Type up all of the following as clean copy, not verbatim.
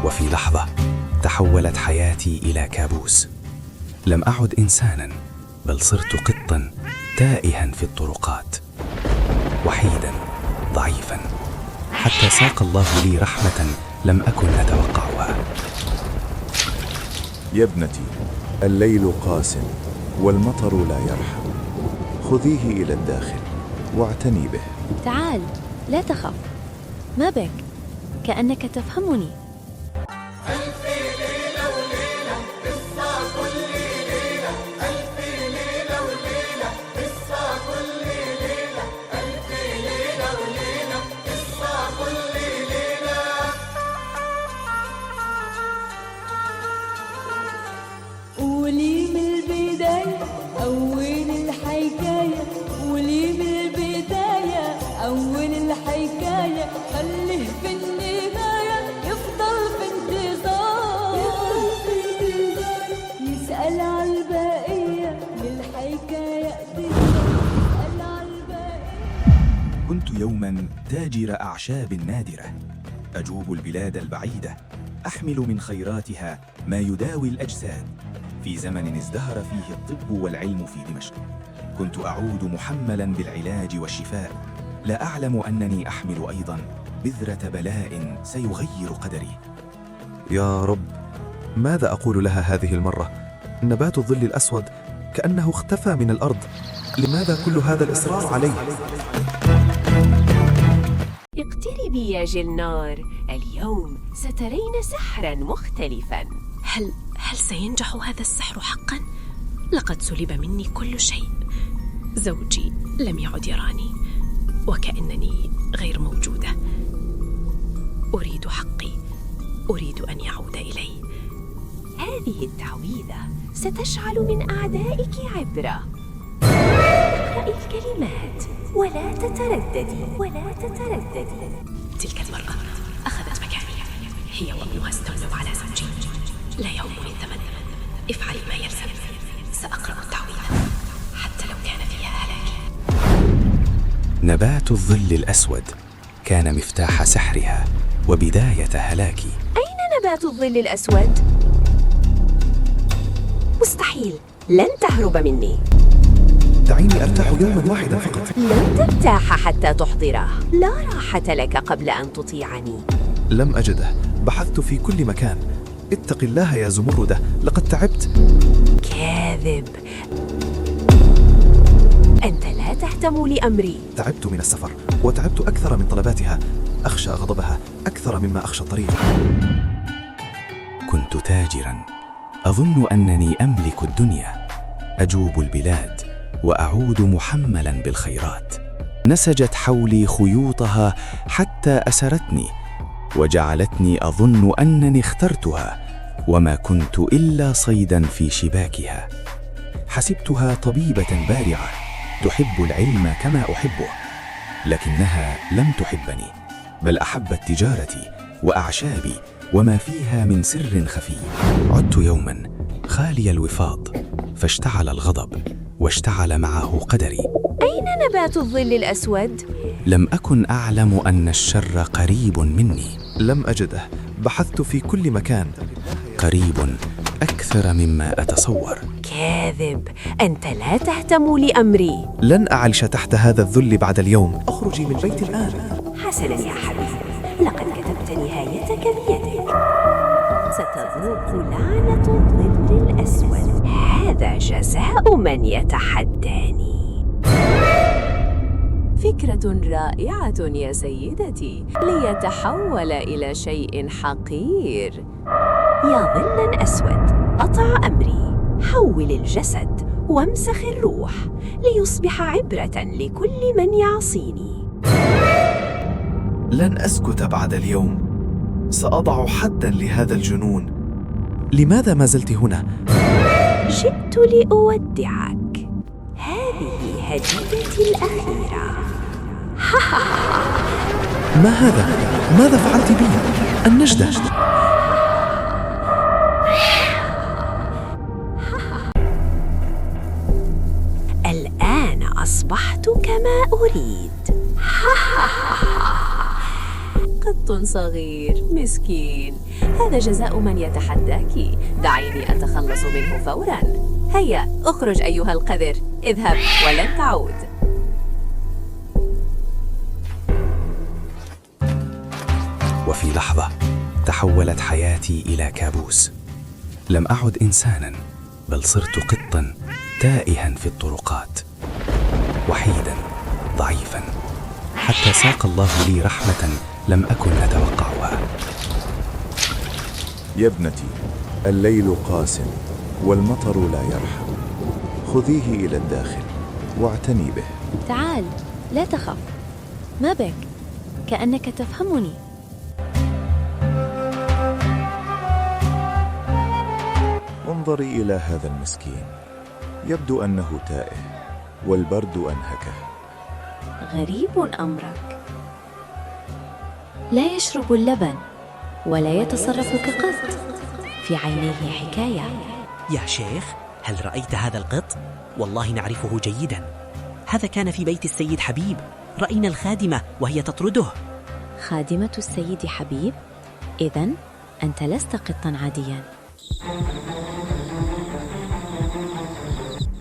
وفي لحظة تحولت حياتي إلى كابوس. لم أعد إنسانا، بل صرت قطا تائها في الطرقات، وحيدا ضعيفا، حتى ساق الله لي رحمة لم أكن أتوقعها. يا ابنتي، الليل قاس والمطر لا يرحم، خذيه إلى الداخل واعتني به. تعال، لا تخف. ما بك؟ كأنك تفهمني. ألف ليلة وليلة قصة كل ليلة، ألف ليلة وليلة قصة كل ليلة، ألف ليلة وليلة قصة كل ليلة. قولي من البداية أول الحكاية، قولي من البداية أول الحكاية، خليه في النهاية يفضل في انتظار، يسأل على البقية للحكاية دي، يسأل على البقية. كنت يوما تاجر أعشاب نادرة، أجوب البلاد البعيدة، أحمل من خيراتها ما يداوي الأجساد، في زمن ازدهر فيه الطب والعلم في دمشق. كنت أعود محملا بالعلاج والشفاء، لا أعلم أنني أحمل أيضا بذرة بلاء سيغير قدري. يا رب، ماذا أقول لها هذه المرة؟ نبات الظل الأسود كأنه اختفى من الأرض. لماذا كل هذا الإصرار عليه؟ اقتربي يا جلنار، اليوم سترين سحراً مختلفاً. هل سينجح هذا السحر حقاً؟ لقد سلب مني كل شيء. زوجي لم يعد يراني، وكأنني غير موجودة. أريد حقي، أريد أن يعود إلي. هذه التعويذة ستجعل من أعدائك عبرة. اقرأي الكلمات ولا تترددي، ولا تترددي. تلك المرأة أخذت مكاني، هي وابنها استولوا على زوجي. لا يهمني الثمن، افعلي ما يلزم. سأقرأ التعويذة حتى لو كان فيها هلاكي. نبات الظل الأسود كان مفتاح سحرها وبداية هلاكي. أين نبات الظل الأسود؟ مستحيل، لن تهرب مني. دعيني أرتاح يوما واحدا فقط. لن ترتاح حتى تحضره، لا راحة لك قبل أن تطيعني. لم أجده، بحثت في كل مكان. اتق الله يا زمردة، لقد تعبت. كاذب، أنت لا تهتم لأمري. تعبت من السفر، وتعبت أكثر من طلباتها. أخشى غضبها أكثر مما أخشى الطريق. كنت تاجرا، أظن أنني أملك الدنيا، أجوب البلاد وأعود محملا بالخيرات. نسجت حولي خيوطها حتى أسرتني، وجعلتني أظن أنني اخترتها، وما كنت إلا صيدا في شباكها. حسبتها طبيبة بارعة تحب العلم كما أحبه، لكنها لم تحبني، بل أحبت تجارتي وأعشابي وما فيها من سر خفي. عدت يوما خالي الوفاض، فاشتعل الغضب واشتعل معه قدري. أين نبات الظل الأسود؟ لم أكن أعلم أن الشر قريب مني. لم أجده، بحثت في كل مكان. قريب أكثر مما أتصور. كاذب، أنت لا تهتم لأمري. لن أعيش تحت هذا الذل بعد اليوم. أخرجي من بيتي الآن. حسنا يا حبيبي، لقد كتبت نهايتك بيدك. ستذوق لعنة الظل الأسود، هذا جزاء من يتحداني. فكرة رائعة يا سيدتي، ليتحول إلى شيء حقير. يا ظل أسود، أطع أمري، حول الجسد وامسخ الروح ليصبح عبرة لكل من يعصيني. لن أسكت بعد اليوم، سأضع حداً لهذا الجنون. لماذا ما زلت هنا؟ جئت لأودعك، هذه هديتي الأخيرة. ما هذا؟ ماذا فعلت بي؟ النجدة. الآن أصبحت كما أريد. قط صغير مسكين. هذا جزاء من يتحداك. دعيني أتخلص منه فوراً. هيا اخرج أيها القذر، اذهب ولن تعود. وفي لحظة تحولت حياتي إلى كابوس. لم أعد إنساناً، بل صرت قطاً تائها في الطرقات، وحيداً ضعيفاً، حتى ساق الله لي رحمة لم أكن أتوقعها. يا ابنتي، الليل قاس والمطر لا يرحم. خذيه إلى الداخل واعتني به. تعال، لا تخف. ما بك؟ كأنك تفهمني. انظري إلى هذا المسكين، يبدو أنه تائه والبرد أنهكه. غريب أمرك. لا يشرب اللبن ولا يتصرف كقط. في عينيه حكاية. يا شيخ، هل رأيت هذا القط؟ والله نعرفه جيدا. هذا كان في بيت السيد حبيب. رأينا الخادمة وهي تطرده. خادمة السيد حبيب؟ إذن أنت لست قطا عاديا.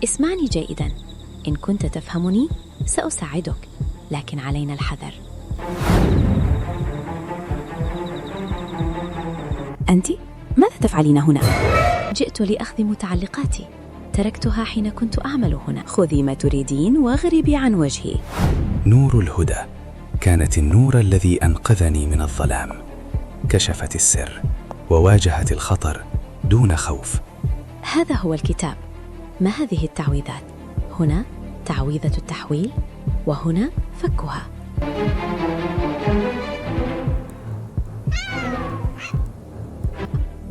اسمعني جيدا. إن كنت تفهمني سأساعدك، لكن علينا الحذر. أنت؟ ماذا تفعلين هنا؟ جئت لأخذ متعلقاتي. تركتها حين كنت أعمل هنا. خذي ما تريدين واغربي عن وجهي. نور الهدى كانت النور الذي أنقذني من الظلام. كشفت السر وواجهت الخطر دون خوف. هذا هو الكتاب. ما هذه التعويذات؟ هنا تعويذة التحويل، وهنا فكها.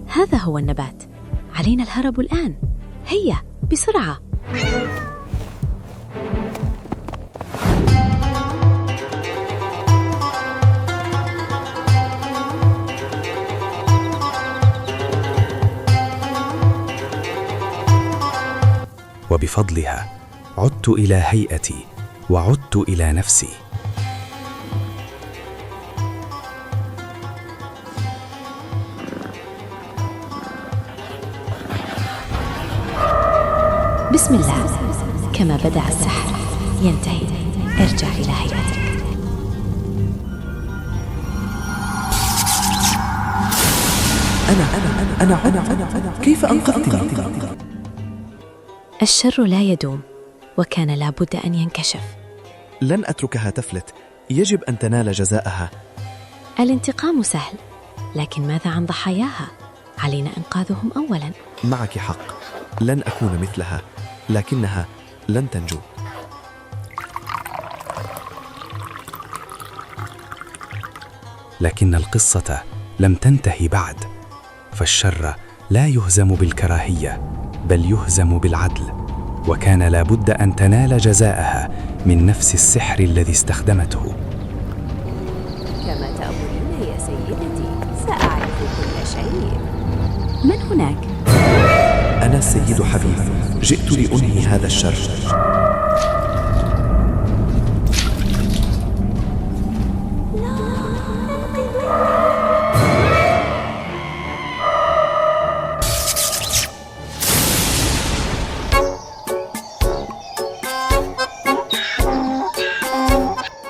هذا هو النبات. علينا الهرب الآن. هيا بسرعة. وبفضلها عدت إلى هيئتي وعدت إلى نفسي. بسم الله. كما بدأ السحر ينتهي. ارجع إلى هيئتك. أنا كيف أنقذتني؟ الشر لا يدوم، وكان لابد أن ينكشف. لن أتركها تفلت. يجب أن تنال جزاءها. الانتقام سهل، لكن ماذا عن ضحاياها؟ علينا إنقاذهم أولاً. معك حق. لن أكون مثلها، لكنها لن تنجو. لكن القصة لم تنتهي بعد، فالشر لا يهزم بالكراهية بل يهزم بالعدل، وكان لابد أن تنال جزاءها من نفس السحر الذي استخدمته. كما تأمرين يا سيدتي، سأعرف كل شيء. من هناك؟ أنا السيد حبيب، جئت لأنهي هذا الشر.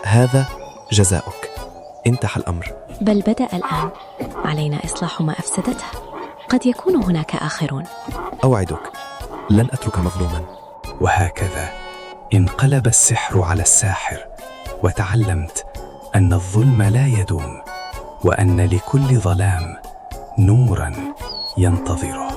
هذا جزاؤك. انتهى الأمر. بل بدأ الآن. علينا إصلاح ما أفسدته. قد يكون هناك آخرون. أوعدك لن أترك مظلوما. وهكذا انقلب السحر على الساحر، وتعلمت أن الظلم لا يدوم، وأن لكل ظلام نوراً ينتظره.